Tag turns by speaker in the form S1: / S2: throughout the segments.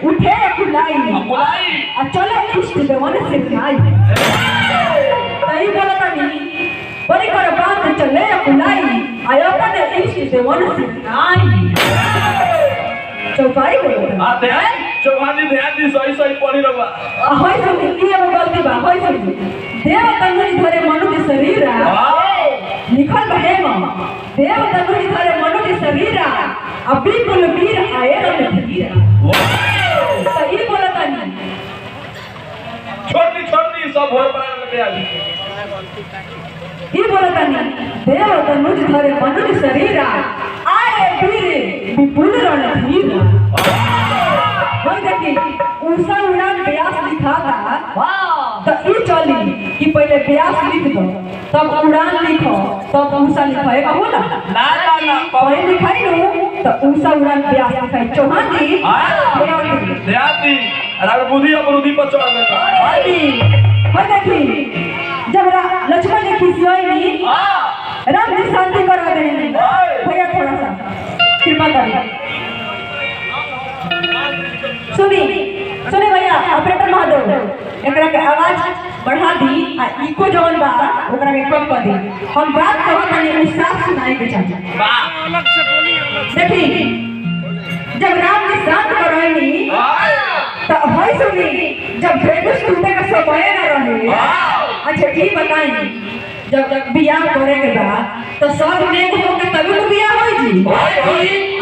S1: उठे कुलाई आ चले इष्ट देवन से खाई तई बोलता नहीं बड़ी कर बात चले कुलाई आयो अपने इष्ट देवन से खाई चौपाई बोलता
S2: आ ध्यान चौहानी ध्यान दी सही सही पढ़ी रवा
S1: होय सुनी ये वो गलती बा होय सुनी देव तंगुरी धरे मनुष्य शरीर लिखल बहे देव तंगुरी धरे मनुष्य शरीर अभी कुल वीर आए रण धीरा तो ई बोलता नहीं
S2: छोटी छोटी सब भोर बना लगे आगे
S1: ई बोलता नहीं देव तंगुरी धरे मनुष्य शरीर आए वीर विपुल रण धीरा होय देखी उषा उड़ान व्यास लिखा था तो ई चली कि पहले व्यास लिख दो तब उड़ान लिखो तब उषा लिखाए का होला
S2: ना ना ना
S1: पहले लिखाई लो तो उषा उड़ान व्यास लिखाई चौहान जी
S2: ध्यान दी अरे बुद्धि और बुद्धि पर चढ़ गया
S1: हो देखी जब लक्ष्मण ने खिसियोई राम जी शांति करवा देनी भैया थोड़ा सा कृपा करिए सुनी भैया ऑपरेटर महोदय एकरा के आवाज बढ़ा दी आ इको जवन बा ओकरा के कम कर दी हम बात करत हनी उ साफ सुनाई के चाहिए
S2: वाह
S3: अलग से बोली
S1: देखी जब राम जी शांत करवाई तो होई सुनी जब भेगुस टूटे का समय न रहे अच्छा ठीक बताई जब बियाह करे के बाद तो सब नेक हो के तभी तो बियाह होई जी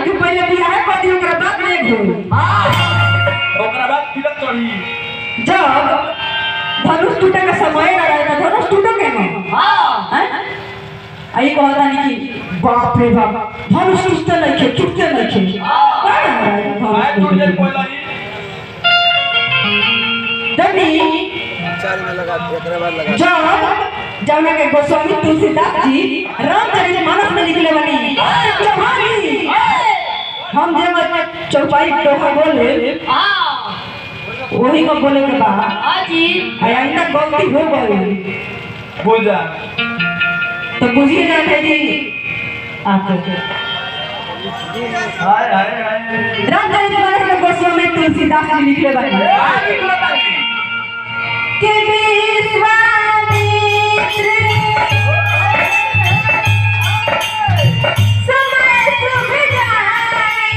S1: अभी पहले बियाह कर दी ओकरा बाद नेक होई
S2: ओकरा बाद तिलक चढ़ी
S1: जब धनुष टूटे का समय न रहेगा धनुष टूटे के ना आई कहता नहीं कि बाप रे बाप धनुष टूटते नहीं खे
S2: मैं टूट जाए पहला ही
S1: देखी
S3: चार में लगा एकरे बाद लगा
S1: जब के गोस्वामी तुलसीदास जी रामचरितमानस में लिखले बनी चौहानी हम जब चौपाई टोहा बोले वही को बोले के बाद
S4: जी
S1: आइंदा गलती हो गई
S2: बुझा
S1: तो बुझिए जाते जी आपको
S2: हाय हाय हाय
S1: रामचरितमानस में गोस्वामी तुलसीदास जी लिखले बनी कि विश्वामित्र समय शुभ जाई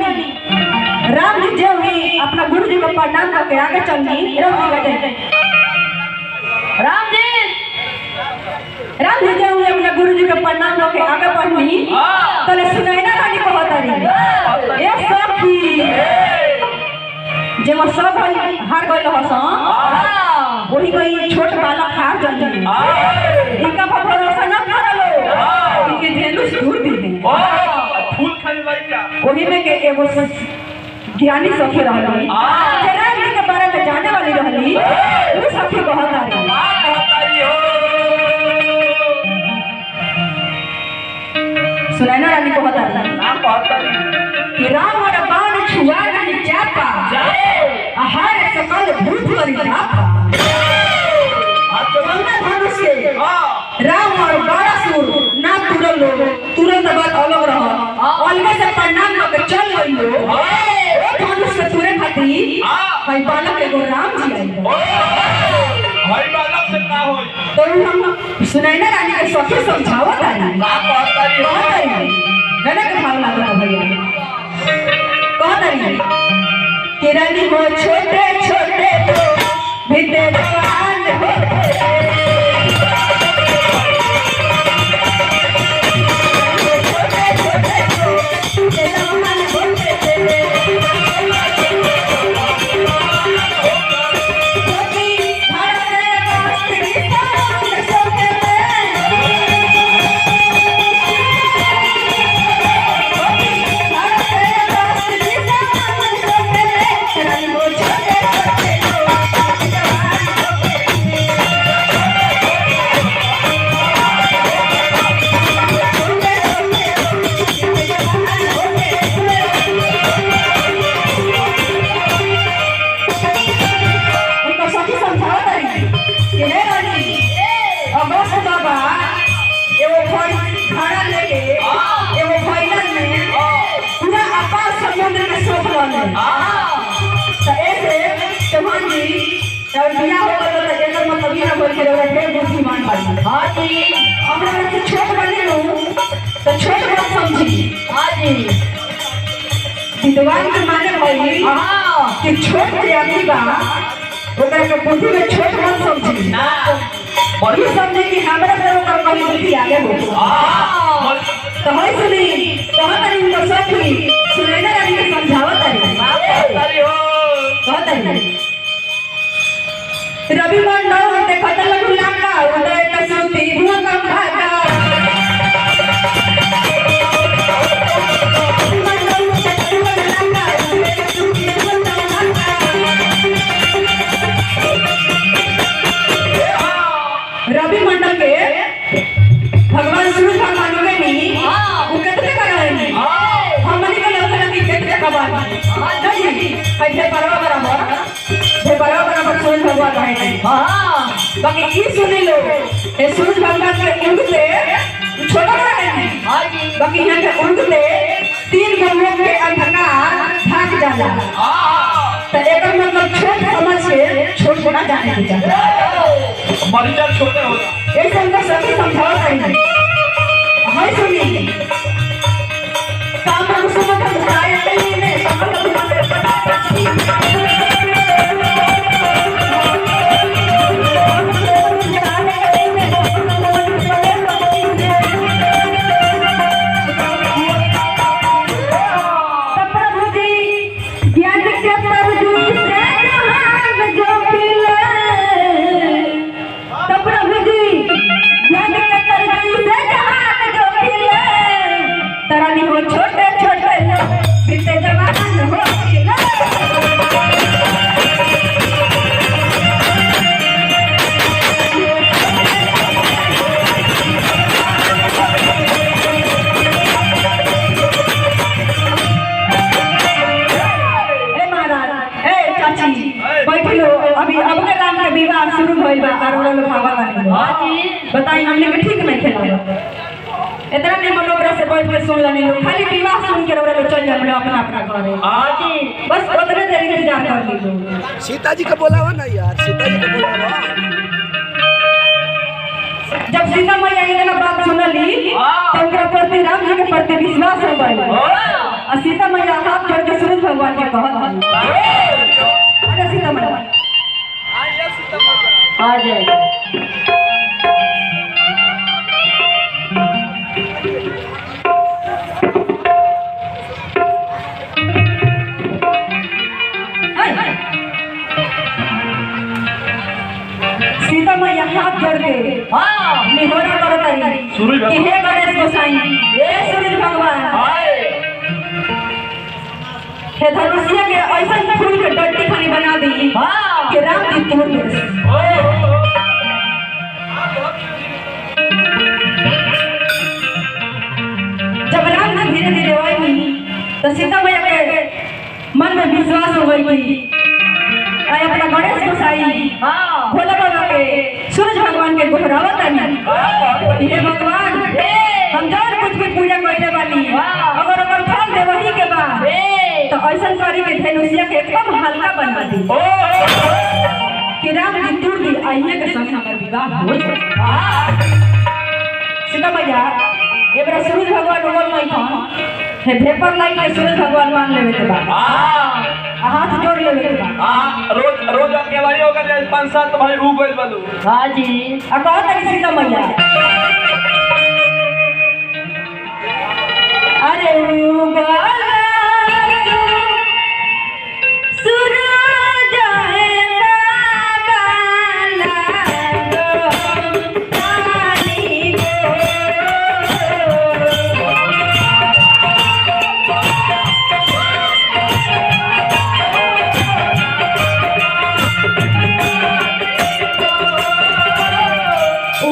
S1: राम जी जो ही अपना गुरु जी को प्रणाम करके आगे चलनी राम जी जो ही अपना गुरु जी को प्रणाम करके आगे बढ़नी तो सुनैना रानी को बतारी ए सखी जब सब हार गइल हसन वही कोई छोट बालक हार जल्दी इनका पर भरोसा न करलो इनके धेनुष दूर दी
S2: फूल खाने वाली क्या
S1: वही में के एगो ज्ञानी सखी रहली राम जी के बारे में जाने वाली रहली वो सखी बहुत आ रही सुनैना रानी को बता रही
S2: नाम कहता नहीं
S1: कि राम और बाण छुआ नहीं चापा आहार सकल भूत करी धापा धनुष से राम और बाणासुर ना तुरंत बात अलग रहा अलग से प्रणाम करके चल गई लो धनुष से तुरे खाती भाई बालक एगो राम जी आई
S2: भाई बालक से ना होई
S1: तो हम सुनैना रानी के सखी समझावत आई
S2: नाम कहता नहीं
S1: गने के भाव लागत भैया कहत आई कि रानी हो छोटे छोटे तो भीतर जवान होते भाड़ा लेके एगो भैलन में पूरा अपार समुद्र के सोख लले तो ऐसे चौहान जी जब बिया हो गल तो एकर मतलब ये ना बोल के रौरा ढेर बुद्धिमान बानी। हां जी हमरा से छोट बने नु तो छोट बात समझी। हां जी विद्वान के माने भई हां कि छोट जे आदमी बा ओकरा के बुद्धि में छोट मत समझी ना बड़ी समझे कि हमरा से ओकर कहीं बुद्धि आगे हो। तो होय सुनी तो तरी उनको सखी सुनैना रानी के समझावत तारी हो कहत तारी रवि मंडल देखत लगू लाका उदय के सुती भूकंप भागा रवि मंडल के भगवान सूरज भगवान के नी वो कितने कराएंगे हमनी के लोग लगी कितने कबार नहीं ऐसे बराबर सूरज भगवान है हां बाकी ई सुने लो ए सूरज भगवान के उड़ते छोटा है हां जी बाकी यहां के उड़ते तीन गो के अंधकार भाग जाला तो एकर मतलब छोट समझ के छोट बड़ा जाने के चाहिए
S2: मरीजन छोटे होला
S1: ऐसे हमको सभी समझाओ नहीं हाय सुनी काम को समझ बताए नहीं ने समझ छोटे छोटे बीते जवान हो अभी अब के राम के विवाह शुरू भइल बा और लोग भागल बानी। हां जी बताई हमने के ठीक नहीं खेला इतना ने मनोबरा से बैठ के सुन लेनी लोग खाली विवाह सुन के लोग चल जाए अपना अपना घरे। हां जी बस उतने देर इंतजार कर ली लोग।
S3: सीता जी का बोलावा ना यार सीता जी का बोलावा।
S1: जब सीता मैया इतना बात सुनली तो उनके प्रति राम जी के प्रति विश्वास हो गइल और सीता मैया हाथ जोड़ के सूरज भगवान के कहत अरे सीता मैया आ जाए सीता मैया हाथ जोड़ के निहोरा करत कि हे गणेश गोसाई हे सूरज भगवान हे धनुषिया के ऐसा फूल के डंडी खाली बना दी कि राम जी तोड़ दे। जब राम जी धीरे धीरे आई तो सीता मैया के मन में विश्वास हो गई अपना गणेश गोसाई भोला बाबा के सूरज भगवान के गोहरावत है हे भगवान हम जौन कुछ भी पूजा करने वाली अगर ओकर फल दे वही के बाद तो ऐसा करी के धनुषिया के एकदम हल्का बना दी कि राम जी दूर दी आइए के संग हमार विवाह हो जाए। सीता मैया एबरा सूरज भगवान बोल नहीं था हे भेपर लाइन के सूरज भगवान मान लेवे के बाद हाथ जोड़ लेवे के बाद
S2: रोज रोज के भाई होगा 5-7 भाई उ गइल बलू।
S1: हां जी आ कहत है सीता मैया अरे उबाला सूरज है गाला गो पानी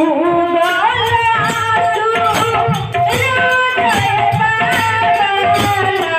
S1: उबाला सूरज है गाला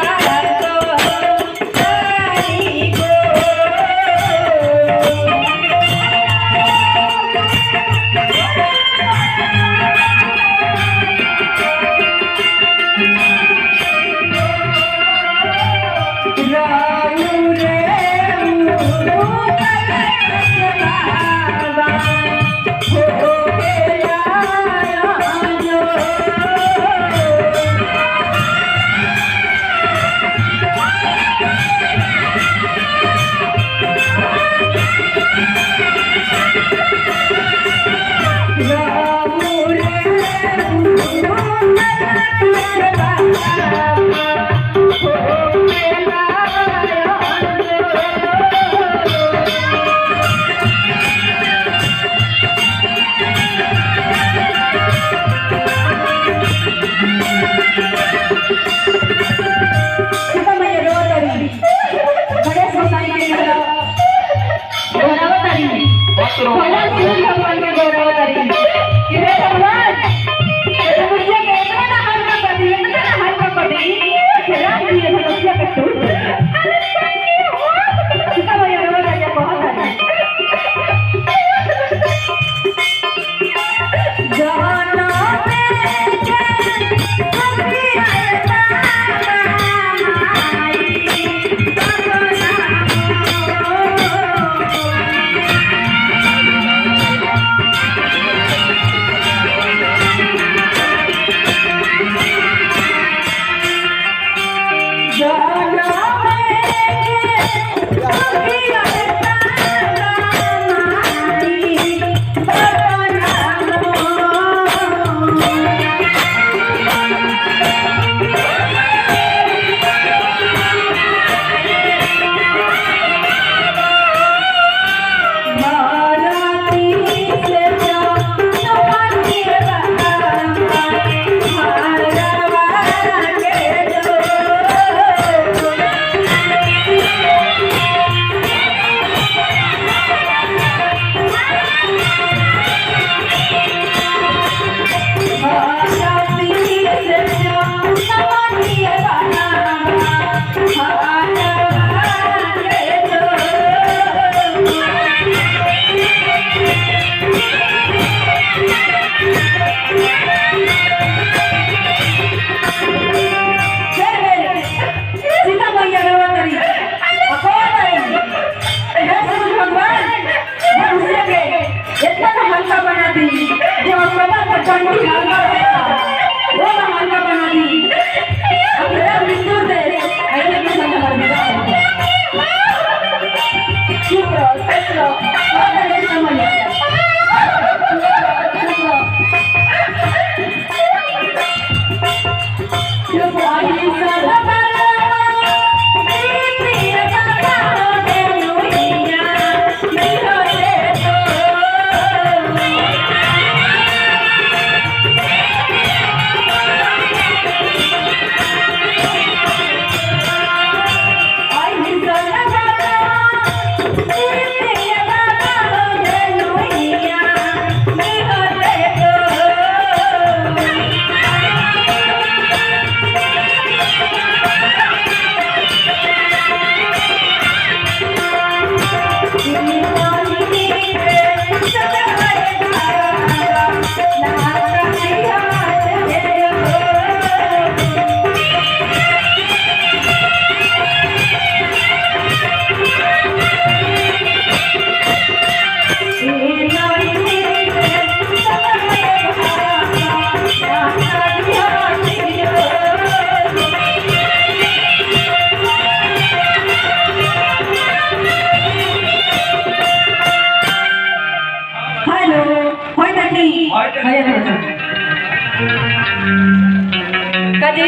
S1: कजी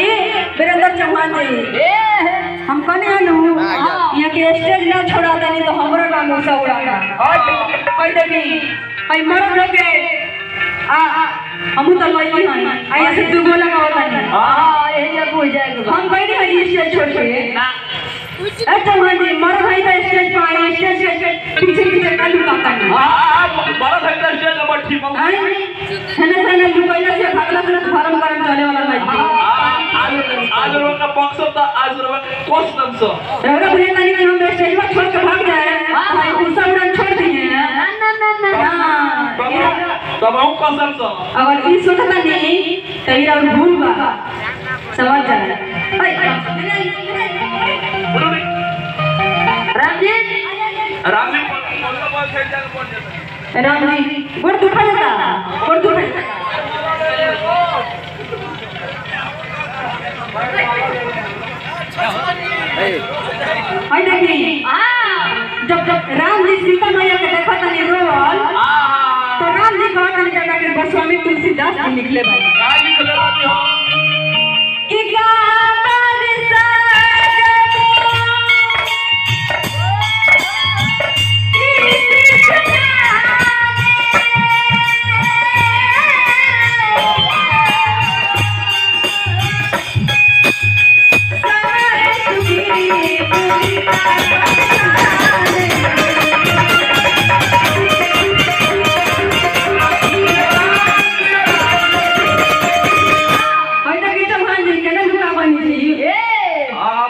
S1: वीरेंद्र चौहान जी हम कने आनु यहाँ के स्टेज ना छोड़ा देनी तो हमरो नाम उसा उड़ाना कोई देखी आई मरद लोग के हम तो लई हई आई ऐसे दू गोला का होता नहीं हां यही जब हो जाएगा हम कहीं नहीं स्टेज छोड़ के चौहान जी मरद भाई तो स्टेज पर आई स्टेज के पीछे पीछे का लुकाता नहीं
S2: हां मरद भाई तो स्टेज नंबर ठीक है
S1: छने लुकाइला से भागला से फार्म करम चले वाला नहीं
S2: आज रोज का बॉक्स तो आज रोज कोस दम सो
S1: रौरा भैया नानी के हम स्टेज पर छोड़ के भाग जाए भाई उसा उड़ान छोड़ दिए ना
S2: तब हम कसम सो
S1: अगर ई सोचता नहीं कहीं और भूल बा समझ जाए
S2: राम जी कौन सा बॉल खेल जाकर पहुंच जाता
S1: राम जी गोड़ दुखा जाता गोड़ दुखा हाय देखी जब जब राम जी सीता मैया के देखा था रोल तो राम जी कहता नहीं जाता कि जी निकले भाई
S2: का लिखले बानी हो
S1: कि का बरसा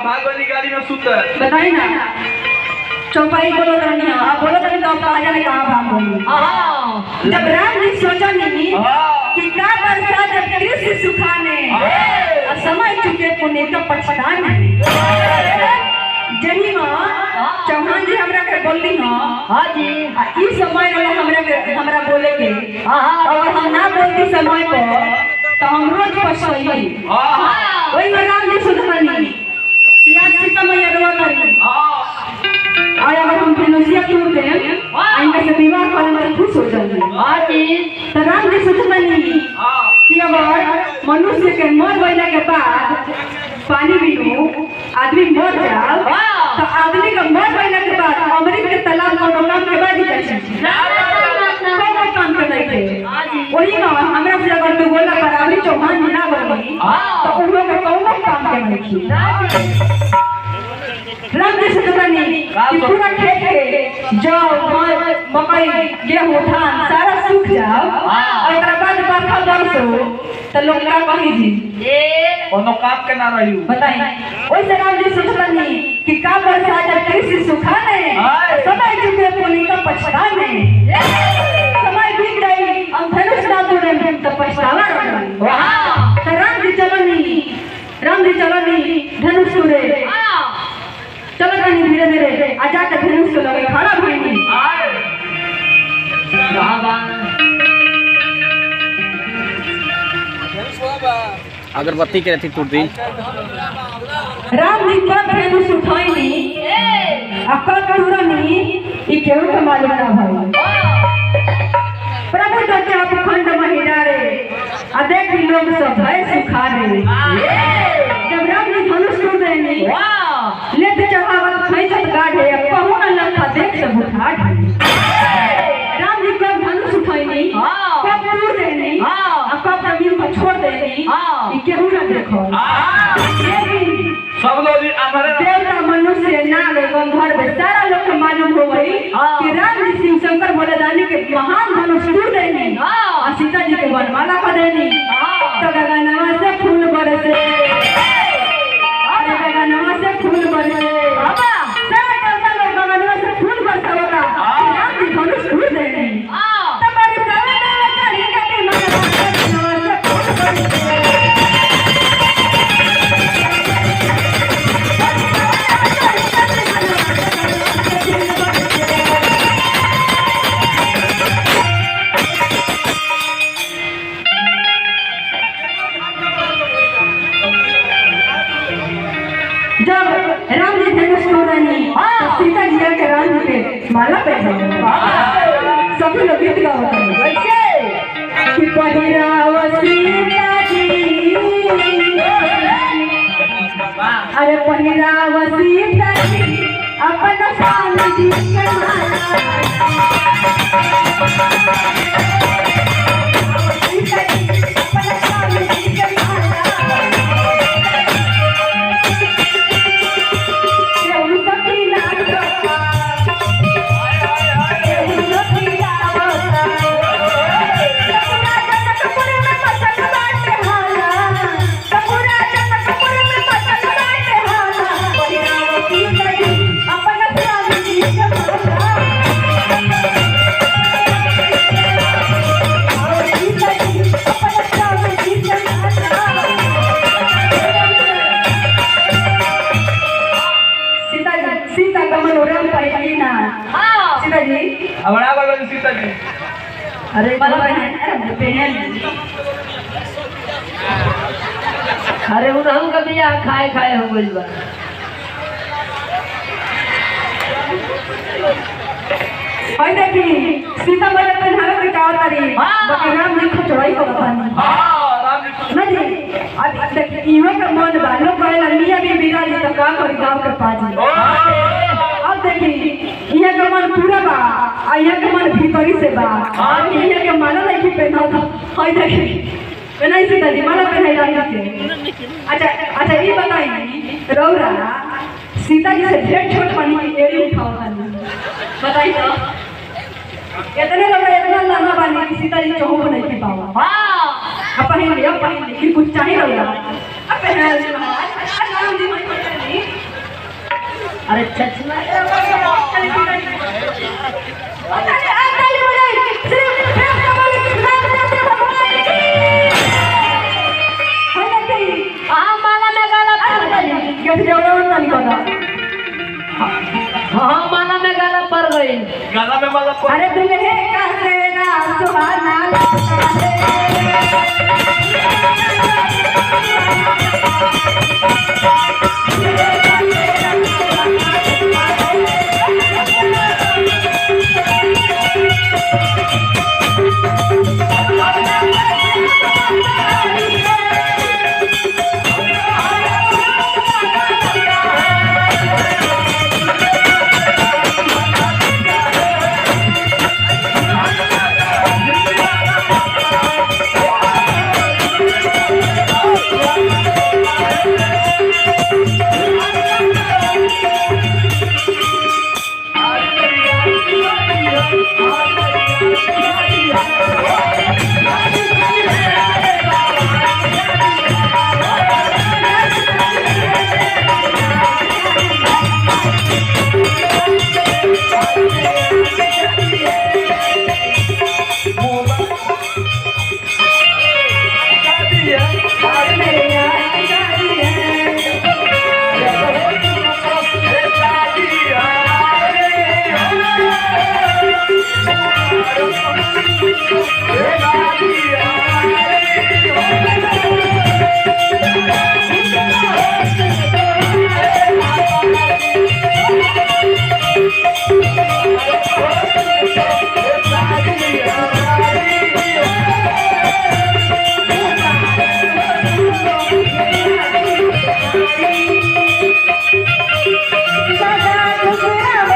S2: भागवती गाड़ी में सुतर
S1: बताइए ना चौपाई बोलो करनी है आप बोलो करनी तो आपका आजा ने कहा भाग गई जब राम जी सोचा नहीं कि का बरसा जब कृष्ण सुखाने और समय चुके पुण्य का पछताने जही मां चौहान जी हमरा के बोलली हां हां जी ई समय रहे हमरा बोले के और हम ना बोलती समय पर तो हम रोज पछताई वही में राम जी सुधरनी याद सीता मैया रोवा करी और अगर हम धनुषिया तोड़ दें इनका से विवाह करने में खुश हो जाएंगे हां जी तो राम जी सोचतनी कि अगर मनुष्य के मर गइला के बाद पानी पीऊ आदमी मर जाओ तो आदमी का मर गइला के बाद अमृत के तालाब में काम के बाद ही कैसे कोई काम कर नहीं थे वही ना हमरा से अगर तू बोला बराबरी चौहान जी ना बोली तो उन लोग के कौन काम के नहीं थी राम जी सोचतनी कि पूरा खेत के जौ मकई गेहूं धान सारा सूख जाओ और एकरा बाद बरखा बरसो तो लोग का कही जी
S2: कोनो काम के ना रही
S1: बताई ओइसे राम जी सोचतनी कि का बरसा जब कृषि सुखाने समय चुके पुण्य का पछताने समय बीत गई हम धनुष ना तोड़े तो पछतावा वाह तो राम जी चलनी धनुष तोड़े चलो कहीं धीरे धीरे आजा के धनुष को लगे खड़ा भइनी
S3: अगरबत्ती के रथी टूट दी
S1: राम जी कब धनुष उठाईनी आ कब तुरनी ई केहू के मालूम ना भई प्रभु तो क्या खंड महिला रे आ देख लोग सब भय सुखा रे जब राम जी धनुष तोड़ देनी लेत चढ़ावत खैचत गाढ़े कहू न लखा देख सब उठा राम जी कब धनुष उठाईनी कब तोड़ देनी आ कब जमीन पर छोड़ देनी ई केहू न देखो लेकिन
S2: सब लोग हमारे
S1: देवता मनुष्य नाग गंधर्व सारा लोग को मालूम हो गई कि राम जी शिव शंकर भोलेदानी के महान धनुष तोड़ देनी और सीता जी के वनमाला कर देनी तो गगनवा से फूल बरसे अरे गगनवा से फूल बरसे सारा देवता लोग गगनवा से फूल बरसावता राम जी धनुष तोड़ देनी तो बरसावे में चढ़ी के गगनवा से फूल बरसे जब राम जी धनुष तोड़नी सीता जी के राम जी के माला पहने सभी लोग गीत गाते हैं कैसे कि पहिराव सीता जी अरे पहिराव सीता जी अपन स्वामी जी के माला सीता जी अपन स्वामी जी के माला
S2: हमारा वाला सीता जी
S1: अरे
S4: अरे उनहु का बिया खाए खाए हो गइल बा
S1: देखी सीता मैया पहनावे के का तारी बाकी राम जी खचड़ाई को बतानी इहो के मन बा लोग कहेला मियां भी बिराज त का करी गांव के पाजी अब देखी इहाँ के मन पूरा बा आ इहाँ के मन भीतरी से बा और इहाँ के माला नहीं की पहना था हई देखी नहीं सीता जी माला पहनाई के अच्छा ये बताई रौरा सीता जी से ढेर छोट पानी की एड़ी उठाओ तानी बताई तो इतने रौरा इतना लाना पानी की सीता जी चौक नहीं की पावा हां अब पहन कि कुछ चाहिए रौरा अब पहना ले राम जी मैं
S4: अरे चचना
S1: चली सीता जी अरे ताली बजाई सिर्फ फेंक का बोले कि
S4: माला में गाला पड़ गई
S1: कैसे जवड़ा नहीं करना
S4: हाँ माला में गाला पड़ गई
S2: गला में माला
S1: अरे तुम ये